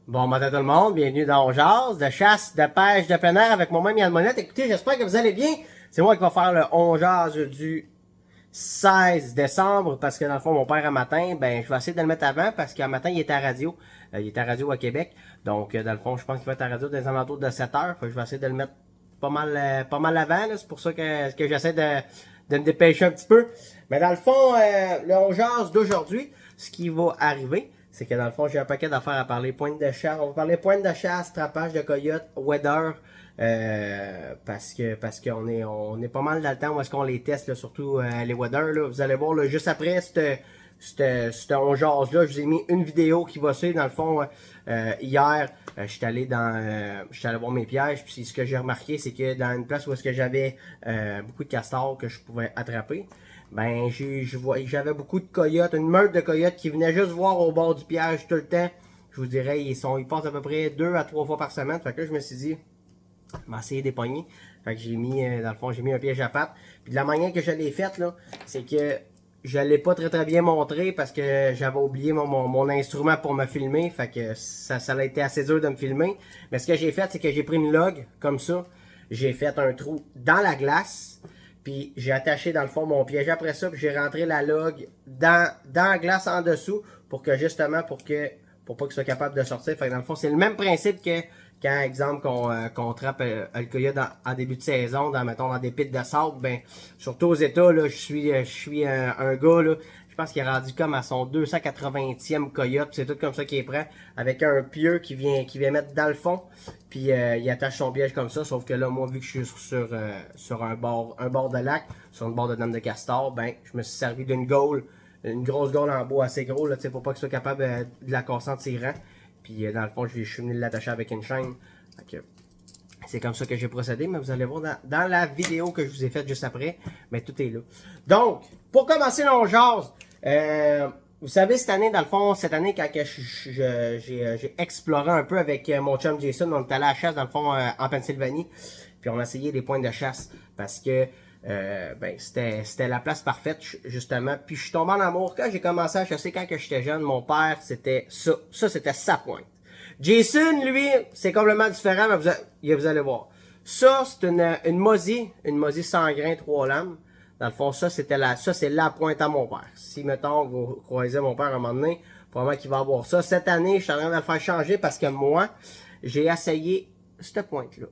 Bon matin tout le monde, bienvenue dans On Jase, de chasse, de pêche, de plein air avec moi-même Yann Monette. Écoutez, j'espère que vous allez bien. C'est moi qui va faire le On Jase du 16 décembre parce que dans le fond, mon père un matin, ben je vais essayer de le mettre avant parce qu'un matin, il était à radio. Il était à radio à Québec. Donc, dans le fond, je pense qu'il va être à radio dans les alentours de 7 heures. Je vais essayer de le mettre pas mal avant. C'est pour ça que j'essaie de me dépêcher un petit peu. Mais dans le fond, le On Jase d'aujourd'hui, ce qui va arriver, c'est que dans le fond, j'ai un paquet d'affaires à parler. Pointe de chasse, on va parler pointe de chasse, trapage de coyote, weather, parce qu'on est pas mal dans le temps où est-ce qu'on les teste, là, surtout les weather. Là. Vous allez voir, là, juste après cette On Jase là, je vous ai mis une vidéo qui va suivre. Dans le fond, hier, j'étais allé voir mes pièges, puis ce que j'ai remarqué, c'est que dans une place où est-ce que j'avais beaucoup de castors que je pouvais attraper, ben j'avais beaucoup de coyotes, une meute de coyotes qui venaient juste voir au bord du piège tout le temps. Je vous dirais, ils passent à peu près 2 à 3 fois par semaine. Fait que là, je me suis dit, je vais essayer d'épogner. Fait que j'ai mis, dans le fond, j'ai mis un piège à pattes. Puis de la manière que je l'ai faite, là, c'est que je l'ai pas très bien montré parce que j'avais oublié mon instrument pour me filmer. Fait que ça a été assez dur de me filmer. Mais ce que j'ai fait, c'est que j'ai pris une log, comme ça. J'ai fait un trou dans la glace. Puis j'ai attaché dans le fond mon piège après ça, puis j'ai rentré la log dans la glace en dessous pour que justement pour pas qu'il soit capable de sortir. Fait que dans le fond, c'est le même principe que quand, exemple, qu'on trappe le coyote en début de saison, mettons dans des pits de sable, ben surtout aux États, là, je suis un gars là. Je pense qu'il est rendu comme à son 280e coyote, c'est tout comme ça qu'il prend, avec un pieu qui vient mettre dans le fond, puis il attache son piège comme ça, sauf que là, moi, vu que je suis sur un bord de lac, sur une bord de dame de castor, ben, je me suis servi d'une gaule, une grosse gaule en bois assez gros, là, pour pas qu'il soit capable de la casser en tirant, puis dans le fond, je suis venu l'attacher avec une chaîne, c'est comme ça que j'ai procédé, mais vous allez voir dans la vidéo que je vous ai faite juste après, mais tout est là. Donc, pour commencer l'On Jase, vous savez, cette année, dans le fond, quand j'ai exploré un peu avec mon chum Jason, on est allé à la chasse, dans le fond, en Pennsylvanie, puis on a essayé des points de chasse, parce que c'était la place parfaite, justement. Puis je suis tombé en amour. Quand j'ai commencé à chasser quand j'étais jeune, mon père, c'était ça. Ça, c'était sa pointe. Jason, lui, c'est complètement différent, mais vous allez voir. Ça, c'est une Mosi sans grain, 3 lames. Dans le fond, ça, c'est la pointe à mon père. Si, mettons, vous croisez mon père à un moment donné, probablement qu'il va avoir ça. Cette année, je suis en train de le faire changer parce que moi, j'ai essayé cette pointe-là.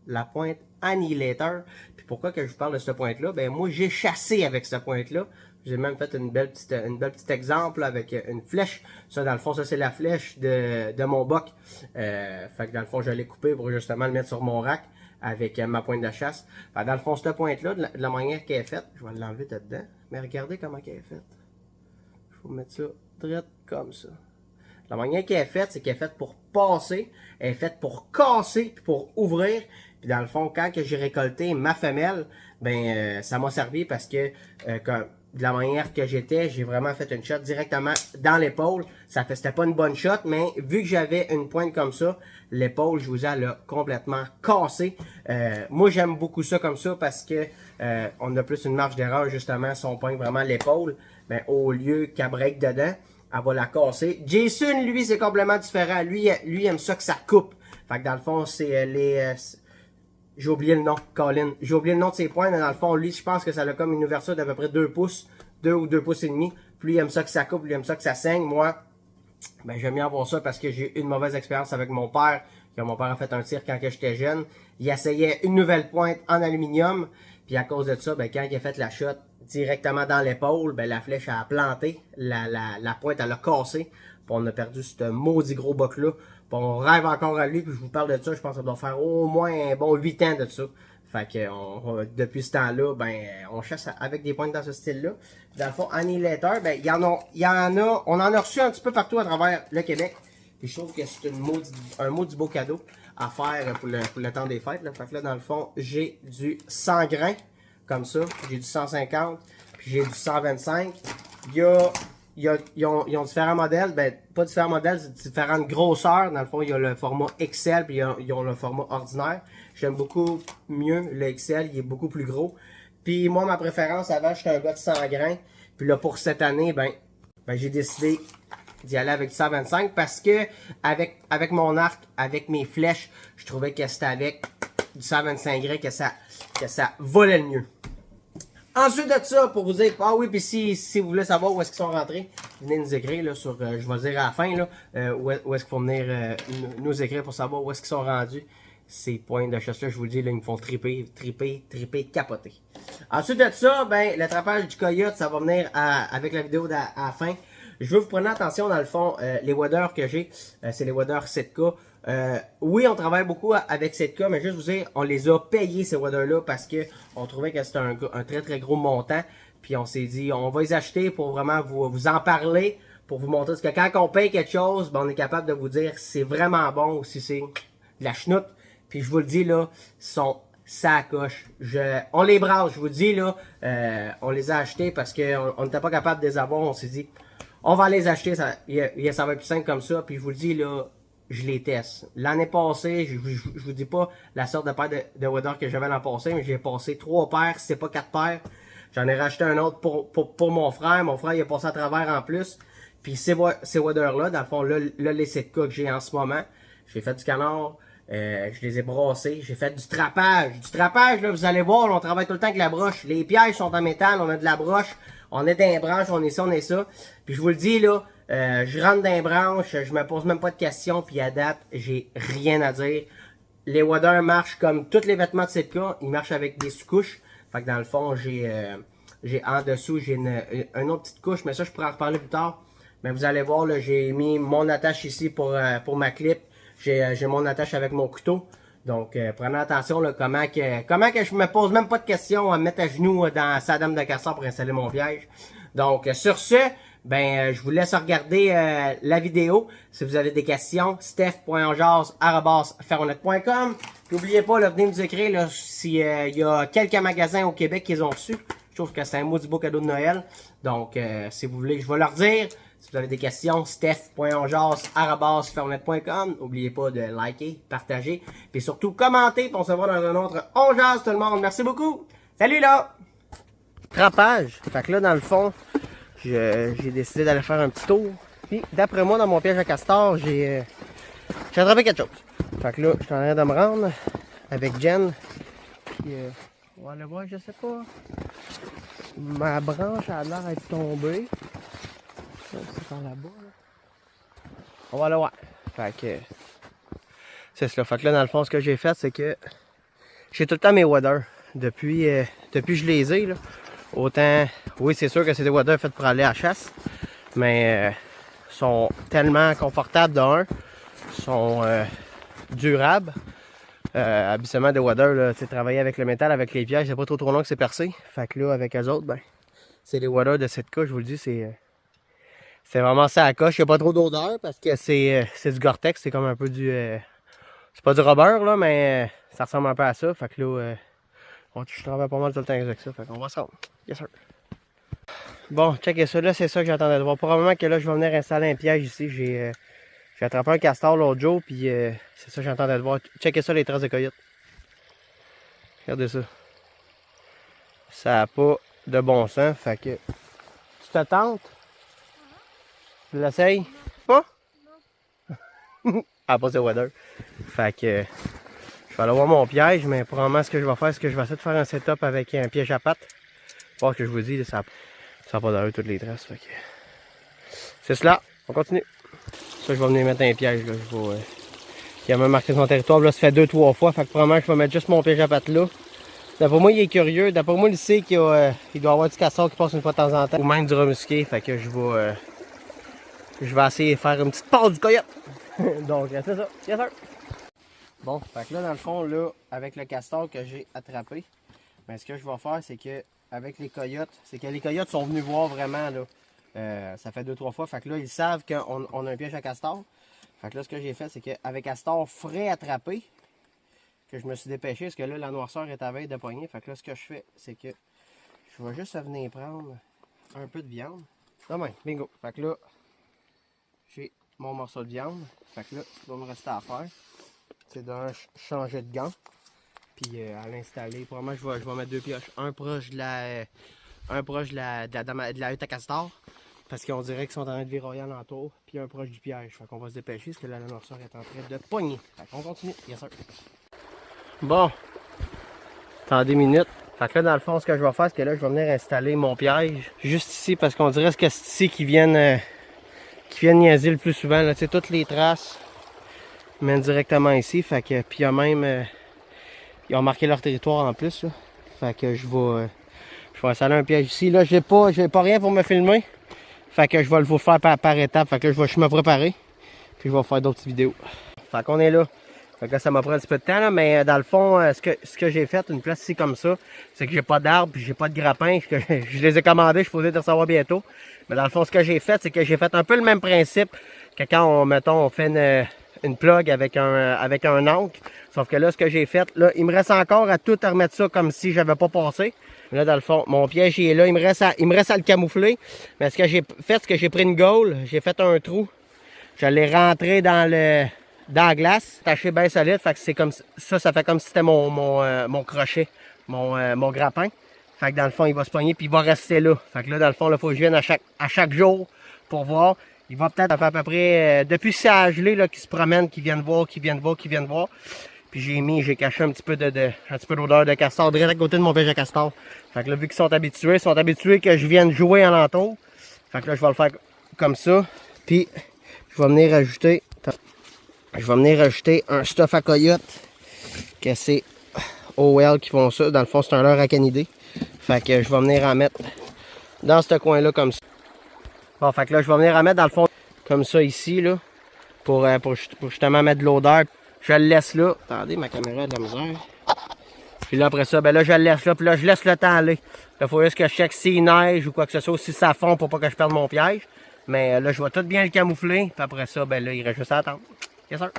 La pointe Annihilator. Puis pourquoi que je vous parle de cette pointe-là? Ben, moi, j'ai chassé avec cette pointe-là. J'ai même fait une belle petite exemple avec une flèche. Ça, dans le fond, ça, c'est la flèche de mon boc. Fait que dans le fond, je l'ai coupé pour justement le mettre sur mon rack avec ma pointe de chasse. Fait, dans le fond, cette pointe-là, de la manière qu'elle est faite, je vais l'enlever dedans. Mais regardez comment elle est faite. Je vais vous mettre ça direct comme ça. La manière qu'elle est faite, c'est qu'elle est faite pour passer, elle est faite pour casser, puis pour ouvrir. Puis dans le fond, quand j'ai récolté ma femelle, ben ça m'a servi parce que de la manière que j'ai vraiment fait une shot directement dans l'épaule. C'était pas une bonne shot, mais vu que j'avais une pointe comme ça, l'épaule, je vous ai l'a complètement cassé. Moi, j'aime beaucoup ça comme ça parce que on a plus une marge d'erreur justement si on pointe vraiment l'épaule, ben au lieu qu'elle break dedans. Elle va la casser. Jason, lui, c'est complètement différent. Lui, aime ça que ça coupe. Fait que dans le fond, c'est j'ai oublié le nom, Colin. J'ai oublié le nom de ses points, mais dans le fond, lui, je pense que ça a comme une ouverture d'à peu près 2 pouces. 2 ou 2 pouces et demi. Puis lui, il aime ça que ça coupe, lui, il aime ça que ça saigne. Moi, ben, j'aime bien avoir ça parce que j'ai eu une mauvaise expérience avec mon père. Quand mon père a fait un tir quand j'étais jeune. Il essayait une nouvelle pointe en aluminium. Puis à cause de ça, ben, quand il a fait la shot directement dans l'épaule, ben, la flèche a planté. La pointe, elle a cassé. Puis on a perdu ce maudit gros boc-là. Puis on rêve encore à lui. Puis je vous parle de ça, je pense que ça doit faire au moins un bon 8 ans de ça. Fait que depuis ce temps-là, ben, on chasse avec des pointes dans ce style-là. Dans le fond, Annihilator, ben, il y en a, on en a reçu un petit peu partout à travers le Québec. Puis je trouve que c'est un maudit beau cadeau à faire pour le temps des fêtes. Là. Fait que là, dans le fond, j'ai du 100 grains, comme ça. J'ai du 150, puis j'ai du 125. Ils ont différents modèles, ben pas différents modèles, c'est différentes grosseurs. Dans le fond, il y a le format XL, puis ils ont le format ordinaire. J'aime beaucoup mieux le XL, il est beaucoup plus gros. Puis moi, ma préférence, avant, j'étais un gars de 100 grains. Puis là, pour cette année, ben j'ai décidé d'y aller avec du 125 parce que avec mon arc, avec mes flèches, je trouvais que c'était avec du 125 que ça volait le mieux. Ensuite de ça, pour vous dire, ah oui, puis si vous voulez savoir où est-ce qu'ils sont rentrés, venez nous écrire là, sur, je vais dire à la fin, là, où est-ce qu'il faut venir nous écrire pour savoir où est-ce qu'ils sont rendus. Ces points de chasse-là, je vous le dis, là, ils me font triper, capoter. Ensuite de ça, ben, l'attrapage du coyote, ça va venir avec la vidéo à la fin. Je veux vous prendre attention, dans le fond, les waders que j'ai, c'est les waders 7K. Oui, on travaille beaucoup avec 7K, mais juste vous dire, on les a payés ces waders-là parce que on trouvait que c'était un très gros montant. Puis on s'est dit, on va les acheter pour vraiment vous en parler, pour vous montrer. Parce que quand on paye quelque chose, ben, on est capable de vous dire si c'est vraiment bon ou si c'est de la chenoute. Puis je vous le dis là, ils sont sacoche. On les brasse, je vous le dis là, on les a achetés parce qu'on n'était pas capable de les avoir. On s'est dit, on va les acheter, ça va être plus simple comme ça. Puis je vous le dis là, je les teste. L'année passée, je vous dis pas la sorte de paire de waders que j'avais l'an passé, mais j'ai passé 3 paires, si c'est pas 4 paires. J'en ai racheté un autre pour mon frère. Mon frère, il a passé à travers en plus. Puis ces waders-là, dans le fond, là, les 7K que j'ai en ce moment, j'ai fait du canard. Je les ai brassés. J'ai fait du trapage. Du trapage, là, vous allez voir, là, on travaille tout le temps avec la broche. Les pièges sont en métal, on a de la broche. On est dans les branches, on est ça, on est ça. Puis je vous le dis, là, je rentre dans les branches, je me pose même pas de questions. Puis à date, j'ai rien à dire. Les waders marchent comme tous les vêtements de 7K. Ils marchent avec des sous-couches. Fait que dans le fond, j'ai en dessous, j'ai une autre petite couche. Mais ça, je pourrais en reparler plus tard. Mais vous allez voir, là, j'ai mis mon attache ici pour ma clip. J'ai mon attache avec mon couteau. Donc, prenez attention, là, comment que je me pose même pas de questions à me mettre à genoux dans sa dame de castor pour installer mon piège. Donc, sur ce, ben, je vous laisse regarder la vidéo. Si vous avez des questions, steph.jazz@ferronet.com. N'oubliez pas, là, venez nous écrire là, s'il y a quelques magasins au Québec qu'ils ont reçu. Je trouve que c'est un maudit beau cadeau de Noël. Donc, si vous voulez, je vais leur dire. Si vous avez des questions, steph.onjaz@ferronet.com. N'oubliez pas de liker, partager, puis surtout commenter, pour on se voit dans un autre On Jase tout le monde. Merci beaucoup. Salut là! Trapage. Fait que là, dans le fond, j'ai décidé d'aller faire un petit tour. Puis, d'après moi, dans mon piège à castor, j'ai attrapé quelque chose. Fait que là, je suis en train de me rendre avec Jen. Puis, on va aller voir, je sais pas. Ma branche a l'air d'être tombée. C'est par là-bas. Là. On va aller voir. Fait que c'est cela. Fait que là, dans le fond, ce que j'ai fait, c'est que j'ai tout le temps mes waders. Depuis que je les ai, là. Autant, oui, c'est sûr que c'est des waders faits pour aller à la chasse. Mais sont tellement confortables d'un. Sont durables. Habituellement, des waders, là, tu sais, travailler avec le métal, avec les pièges, c'est pas trop long que c'est percé. Fait que là, avec eux autres, ben, c'est les waders de 7K, je vous le dis, c'est vraiment ça à coche. Il n'y a pas trop d'odeur parce que c'est du Gore-Tex. C'est comme un peu du... c'est pas du rubber, là, mais ça ressemble un peu à ça. Fait que là, je travaille pas mal tout le temps avec ça. Fait qu'on va se rendre. Yes, sir. Bon, checkez ça. Là, c'est ça que j'attendais de voir. Probablement que là, je vais venir installer un piège ici. J'ai attrapé un castor l'autre jour. Puis c'est ça que j'attendais de voir. Checkez ça, les traces de coyote. Regardez ça. Ça n'a pas de bon sens. Fait que... Tu te tentes? Tu l'essayes? Pas? Non. Ah, pas ce weather. Fait que je vais aller voir mon piège, mais probablement ce que je vais faire, c'est que je vais essayer de faire un setup avec un piège à pattes. Voir que je vous dis, là, ça n'a pas d'heure toutes les traces. Fait que c'est cela. On continue. Ça, je vais venir mettre un piège. Là. Il a même marqué son territoire. Là, ça fait 2-3 fois. Fait que probablement je vais mettre juste mon piège à pattes là. D'après moi, il est curieux. D'après moi, il sait qu'il doit avoir du castor qui passe une fois de temps en temps. Ou même du remusqué. Fait que je vais essayer de faire une petite passe du coyote. Donc, c'est ça. Yes, sir. Bon, fait que là, dans le fond, là, avec le castor que j'ai attrapé, ben, ce que je vais faire, c'est que avec les coyotes, c'est que les coyotes sont venus voir vraiment, là, ça fait 2-3 fois. Fait que là, ils savent qu'on a un piège à castor. Fait que là, ce que j'ai fait, c'est qu'avec castor frais attrapé, que je me suis dépêché, parce que là, la noirceur est à veille de poignée. Fait que là, ce que je fais, c'est que je vais juste venir prendre un peu de viande. Demain, bingo. Fait que là, j'ai mon morceau de viande. Fait que là, ce qui va me rester à faire, c'est de changer de gant. Puis à l'installer. Probablement, je vais mettre 2 pioches. Un proche de la hutte à castor. Parce qu'on dirait qu'ils sont en train de viroyer alentour, puis un proche du piège. Fait qu'on va se dépêcher parce que la noirceur est en train de pogner. Fait qu'on continue, bien sûr. Bon. Attendez une minute. Fait que là, dans le fond, ce que je vais faire, c'est que là, je vais venir installer mon piège juste ici, parce qu'on dirait que c'est ici qu'ils viennent niaiser le plus souvent. Là, tu sais, toutes les traces mènent directement ici. Fait que, puis il y a même, ils ont marqué leur territoire en plus. Là. Fait que je vais installer un piège ici. Là, j'ai pas rien pour me filmer. Fait que je vais vous faire par étapes. Fait que là, je vais me préparer. Puis je vais faire d'autres vidéos. Fait qu'on est là. Fait que là, ça m'a pris un petit peu de temps, là, mais dans le fond, ce que j'ai fait, une place ici comme ça, c'est que j'ai pas d'arbres, puis j'ai pas de grappins, je les ai commandés, je suis supposé de recevoir bientôt. Mais dans le fond, ce que j'ai fait, c'est que j'ai fait un peu le même principe que quand on fait une plug avec un ancre. Sauf que là, ce que j'ai fait, là, il me reste encore à tout remettre ça comme si j'avais pas passé. Là, dans le fond, mon piège il est là, il me reste à le camoufler. Mais ce que j'ai fait, c'est que j'ai pris une gaule, j'ai fait un trou, je l'ai rentré dans la glace, attaché bien solide, fait que c'est comme ça fait comme si c'était mon crochet, mon grappin. Fait que dans le fond, il va se pogner puis il va rester là. Fait que là, dans le fond, il faut que je vienne à chaque jour pour voir. Il va peut-être faire à peu près, depuis ce gelé là, qui se promène, qui viennent voir. Puis j'ai caché un petit peu d'odeur de castor direct à côté de mon piège à castor. Fait que là, vu qu'ils sont habitués que je vienne jouer alentour. Fait que là, je vais le faire comme ça. Puis, je vais venir rajouter un stuff à coyote. Que c'est OL qui font ça. Dans le fond, c'est un leurre acanidé. Fait que je vais venir en mettre dans ce coin-là comme ça. Bon, fait que là, je vais venir en mettre dans le fond comme ça ici, là. Pour justement mettre de l'odeur. Je le laisse là. Attendez, ma caméra a de la misère. Puis là, après ça, ben là, je le laisse là. Puis là, je laisse le temps aller. Là, il faut juste que je check s'il neige ou quoi que ce soit, si ça fond pour pas que je perde mon piège. Mais là, je vais tout bien le camoufler. Puis après ça, ben là, il reste juste à attendre. Yes, sir.